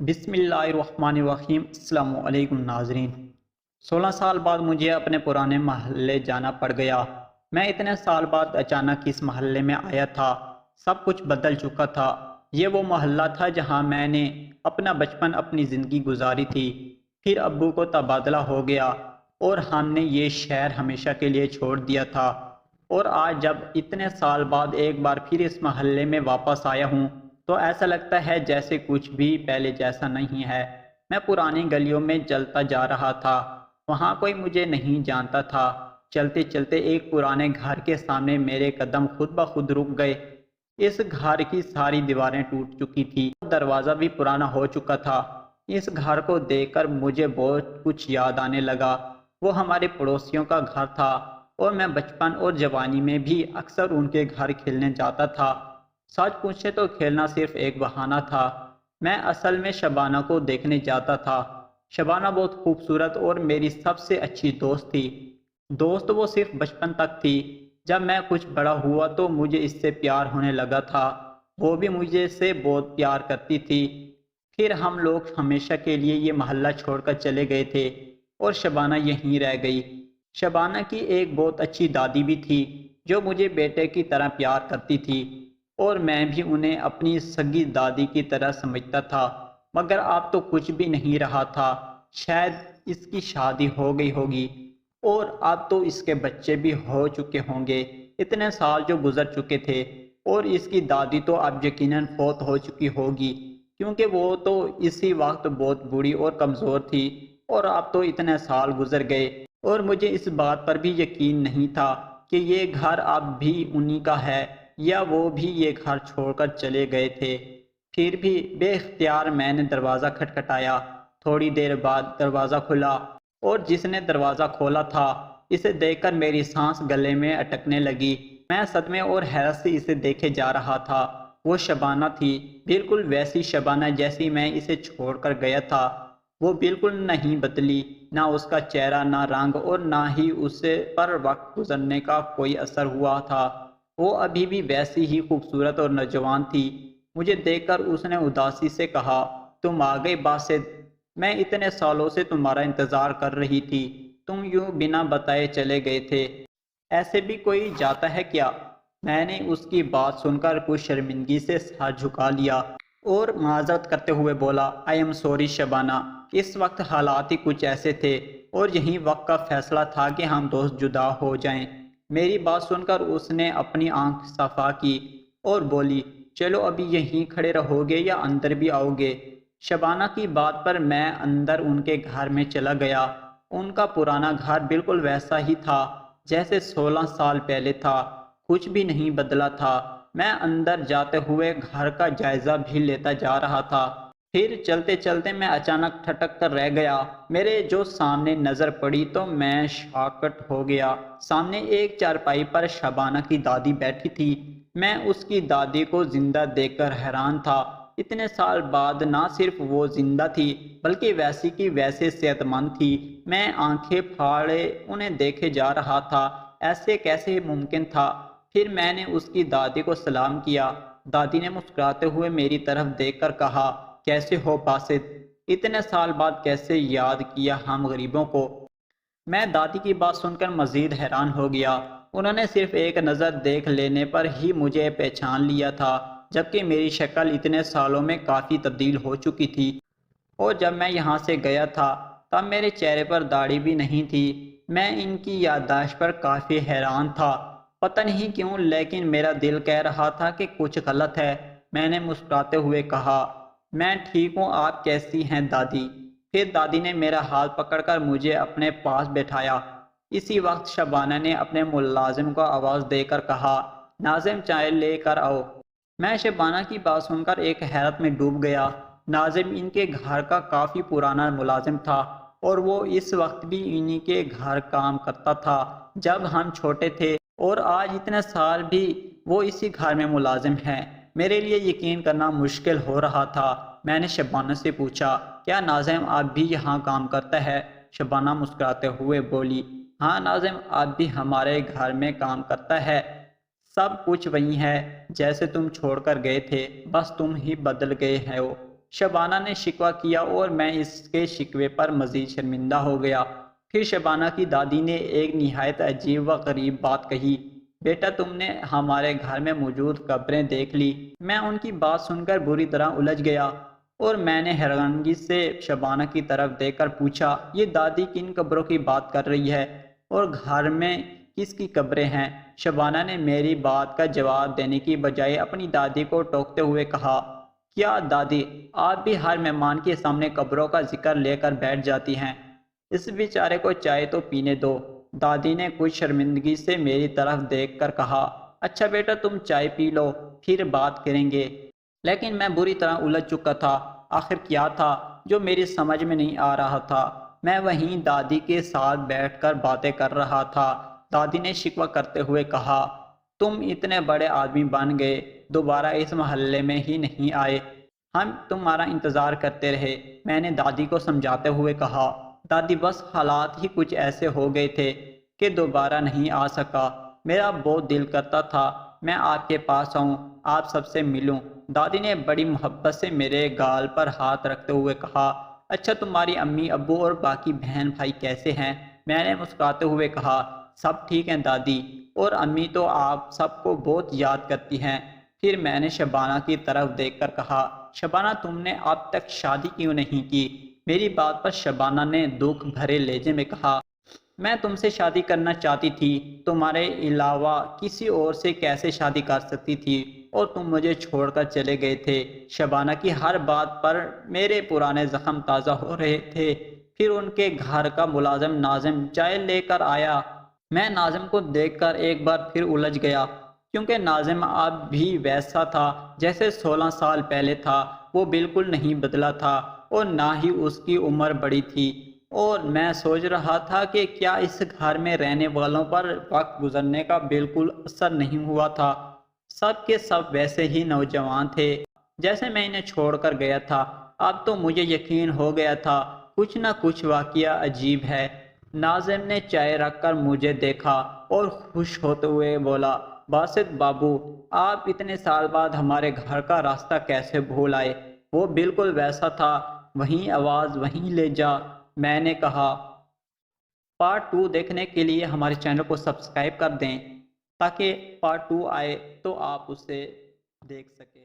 بسم اللہ الرحمن الرحیم۔ السلام علیکم ناظرین۔ 16 سال بعد مجھے اپنے پرانے محلے جانا پڑ گیا۔ میں اتنے سال بعد اچانک اس محلے میں آیا تھا۔ سب کچھ بدل چکا تھا۔ یہ وہ محلہ تھا جہاں میں نے اپنا بچپن، اپنی زندگی گزاری تھی۔ پھر ابو کو تبادلہ ہو گیا اور ہم نے یہ شہر ہمیشہ کے لیے چھوڑ دیا تھا۔ اور آج جب اتنے سال بعد ایک بار پھر اس محلے میں واپس آیا ہوں تو ایسا لگتا ہے جیسے کچھ بھی پہلے جیسا نہیں ہے۔ میں پرانی گلیوں میں چلتا جا رہا تھا، وہاں کوئی مجھے نہیں جانتا تھا۔ چلتے چلتے ایک پرانے گھر کے سامنے میرے قدم خود بخود رک گئے۔ اس گھر کی ساری دیواریں ٹوٹ چکی تھی، دروازہ بھی پرانا ہو چکا تھا۔ اس گھر کو دیکھ کر مجھے بہت کچھ یاد آنے لگا۔ وہ ہمارے پڑوسیوں کا گھر تھا اور میں بچپن اور جوانی میں بھی اکثر ان کے گھر کھیلنے جاتا تھا۔ سچ پوچھے تو کھیلنا صرف ایک بہانہ تھا۔ میں اصل میں شبانہ کو دیکھنے جاتا تھا۔ شبانہ بہت خوبصورت اور میری سب سے اچھی دوست تھی۔ دوست وہ صرف بچپن تک تھی۔ جب میں کچھ بڑا ہوا تو مجھے اس سے پیار ہونے لگا تھا۔ وہ بھی مجھے سے بہت پیار کرتی تھی۔ پھر ہم لوگ ہمیشہ کے لیے یہ محلہ چھوڑ کر چلے گئے تھے اور شبانہ یہیں رہ گئی۔ شبانہ کی ایک بہت اچھی دادی بھی تھی جو مجھے بیٹے کی طرح پیار کرتی تھی اور میں بھی انہیں اپنی سگی دادی کی طرح سمجھتا تھا۔ مگر اب تو کچھ بھی نہیں رہا تھا۔ شاید اس کی شادی ہو گئی ہوگی اور اب تو اس کے بچے بھی ہو چکے ہوں گے۔ اتنے سال جو گزر چکے تھے اور اس کی دادی تو اب یقیناً فوت ہو چکی ہوگی، کیونکہ وہ تو اسی وقت بہت بوڑھی اور کمزور تھی۔ اور اب تو اتنے سال گزر گئے اور مجھے اس بات پر بھی یقین نہیں تھا کہ یہ گھر اب بھی انہی کا ہے یا وہ بھی یہ گھر چھوڑ کر چلے گئے تھے۔ پھر بھی بے اختیار میں نے دروازہ کھٹکھٹایا۔ تھوڑی دیر بعد دروازہ کھلا اور جس نے دروازہ کھولا تھا اسے دیکھ کر میری سانس گلے میں اٹکنے لگی۔ میں صدمے اور حیرت سے اسے دیکھے جا رہا تھا۔ وہ شبانہ تھی، بالکل ویسی شبانہ جیسی میں اسے چھوڑ کر گیا تھا۔ وہ بالکل نہیں بدلی، نہ اس کا چہرہ، نہ رنگ اور نہ ہی اس پر وقت گزرنے کا کوئی اثر ہوا تھا۔ وہ ابھی بھی ویسی ہی خوبصورت اور نوجوان تھی۔ مجھے دیکھ کر اس نے اداسی سے کہا، تم آ گئے باسط، میں اتنے سالوں سے تمہارا انتظار کر رہی تھی، تم یوں بنا بتائے چلے گئے تھے، ایسے بھی کوئی جاتا ہے کیا؟ میں نے اس کی بات سن کر کچھ شرمندگی سے سر جھکا لیا اور معذرت کرتے ہوئے بولا، آئی ایم سوری شبانہ، اس وقت حالات ہی کچھ ایسے تھے اور یہی وقت کا فیصلہ تھا کہ ہم دوست جدا ہو جائیں۔ میری بات سن کر اس نے اپنی آنکھ صفا کی اور بولی، چلو ابھی یہیں کھڑے رہو گے یا اندر بھی آؤ گے؟ شبانہ کی بات پر میں اندر ان کے گھر میں چلا گیا۔ ان کا پرانا گھر بالکل ویسا ہی تھا جیسے 16 سال پہلے تھا، کچھ بھی نہیں بدلا تھا۔ میں اندر جاتے ہوئے گھر کا جائزہ بھی لیتا جا رہا تھا۔ پھر چلتے چلتے میں اچانک ٹھٹک کر رہ گیا۔ میرے جو سامنے نظر پڑی تو میں شاکٹ ہو گیا۔ سامنے ایک چارپائی پر شبانہ کی دادی بیٹھی تھی۔ میں اس کی دادی کو زندہ دیکھ کر حیران تھا۔ اتنے سال بعد نہ صرف وہ زندہ تھی بلکہ ویسی کی ویسے صحت مند تھی۔ میں آنکھیں پھاڑے انہیں دیکھے جا رہا تھا، ایسے کیسے ممکن تھا؟ پھر میں نے اس کی دادی کو سلام کیا۔ دادی نے مسکراتے ہوئے میری طرف دیکھ کر کہا، کیسے ہو باسط؟ اتنے سال بعد کیسے یاد کیا ہم غریبوں کو؟ میں دادی کی بات سن کر مزید حیران ہو گیا۔ انہوں نے صرف ایک نظر دیکھ لینے پر ہی مجھے پہچان لیا تھا، جبکہ میری شکل اتنے سالوں میں کافی تبدیل ہو چکی تھی۔ اور جب میں یہاں سے گیا تھا تب میرے چہرے پر داڑھی بھی نہیں تھی۔ میں ان کی یادداشت پر کافی حیران تھا۔ پتہ نہیں کیوں لیکن میرا دل کہہ رہا تھا کہ کچھ غلط ہے۔ میں نے مسکراتے ہوئے کہا، میں ٹھیک ہوں، آپ کیسی ہیں دادی؟ پھر دادی نے میرا ہاتھ پکڑ کر مجھے اپنے پاس بٹھایا۔ اسی وقت شبانہ نے اپنے ملازم کو آواز دے کر کہا، ناظم چائے لے کر آؤ۔ میں شبانہ کی بات سن کر ایک حیرت میں ڈوب گیا۔ ناظم ان کے گھر کا کافی پرانا ملازم تھا اور وہ اس وقت بھی انہی کے گھر کام کرتا تھا جب ہم چھوٹے تھے، اور آج اتنے سال بھی وہ اسی گھر میں ملازم ہیں۔ میرے لیے یقین کرنا مشکل ہو رہا تھا۔ میں نے شبانہ سے پوچھا، کیا ناظم اب بھی یہاں کام کرتا ہے؟ شبانہ مسکراتے ہوئے بولی، ہاں ناظم اب بھی ہمارے گھر میں کام کرتا ہے، سب کچھ وہی ہے جیسے تم چھوڑ کر گئے تھے، بس تم ہی بدل گئے ہو۔ شبانہ نے شکوہ کیا اور میں اس کے شکوے پر مزید شرمندہ ہو گیا۔ پھر شبانہ کی دادی نے ایک نہایت عجیب و غریب بات کہی۔ بیٹا تم نے ہمارے گھر میں موجود قبریں دیکھ لی۔ میں ان کی بات سن کر بری طرح الجھ گیا اور میں نے حیرانگی سے شبانہ کی طرف دیکھ کر پوچھا، یہ دادی کن قبروں کی بات کر رہی ہے اور گھر میں کس کی قبریں ہیں؟ شبانہ نے میری بات کا جواب دینے کی بجائے اپنی دادی کو ٹوکتے ہوئے کہا، کیا دادی آپ بھی ہر مہمان کے سامنے قبروں کا ذکر لے کر بیٹھ جاتی ہیں؟ اس بیچارے کو چائے تو پینے دو۔ دادی نے کچھ شرمندگی سے میری طرف دیکھ کر کہا، اچھا بیٹا تم چائے پی لو پھر بات کریں گے۔ لیکن میں بری طرح الجھ چکا تھا۔ آخر کیا تھا جو میری سمجھ میں نہیں آ رہا تھا۔ میں وہیں دادی کے ساتھ بیٹھ کر باتیں کر رہا تھا۔ دادی نے شکوہ کرتے ہوئے کہا، تم اتنے بڑے آدمی بن گئے، دوبارہ اس محلے میں ہی نہیں آئے، ہم تمہارا انتظار کرتے رہے۔ میں نے دادی کو سمجھاتے ہوئے کہا، دادی بس حالات ہی کچھ ایسے ہو گئے تھے کہ دوبارہ نہیں آ سکا۔ میرا بہت دل کرتا تھا میں آپ کے پاس آؤں، آپ سب سے ملوں۔ دادی نے بڑی محبت سے میرے گال پر ہاتھ رکھتے ہوئے کہا، اچھا تمہاری امی ابو اور باقی بہن بھائی کیسے ہیں؟ میں نے مسکراتے ہوئے کہا، سب ٹھیک ہیں دادی، اور امی تو آپ سب کو بہت یاد کرتی ہیں۔ پھر میں نے شبانہ کی طرف دیکھ کر کہا، شبانہ تم نے اب تک شادی کیوں نہیں کی؟ میری بات پر شبانہ نے دکھ بھرے لہجے میں کہا، میں تم سے شادی کرنا چاہتی تھی، تمہارے علاوہ کسی اور سے کیسے شادی کر سکتی تھی، اور تم مجھے چھوڑ کر چلے گئے تھے۔ شبانہ کی ہر بات پر میرے پرانے زخم تازہ ہو رہے تھے۔ پھر ان کے گھر کا ملازم ناظم چائے لے کر آیا۔ میں ناظم کو دیکھ کر ایک بار پھر الجھ گیا، کیونکہ ناظم اب بھی ویسا تھا جیسے 16 سال پہلے تھا۔ وہ بالکل نہیں بدلا تھا اور نہ ہی اس کی عمر بڑی تھی، اور میں سوچ رہا تھا کہ کیا اس گھر میں رہنے والوں پر وقت گزرنے کا بالکل اثر نہیں ہوا تھا؟ سب کے سب ویسے ہی نوجوان تھے جیسے میں انہیں چھوڑ کر گیا تھا۔ اب تو مجھے یقین ہو گیا تھا کچھ نہ کچھ واقعہ عجیب ہے۔ ناظم نے چائے رکھ کر مجھے دیکھا اور خوش ہوتے ہوئے بولا، باسط بابو آپ اتنے سال بعد ہمارے گھر کا راستہ کیسے بھول آئے؟ وہ بالکل ویسا تھا، وہیں آواز وہیں لے جا۔ میں نے کہا، پارٹ 2 دیکھنے کے لیے ہمارے چینل کو سبسکرائب کر دیں تاکہ پارٹ 2 آئے تو آپ اسے دیکھ سکیں۔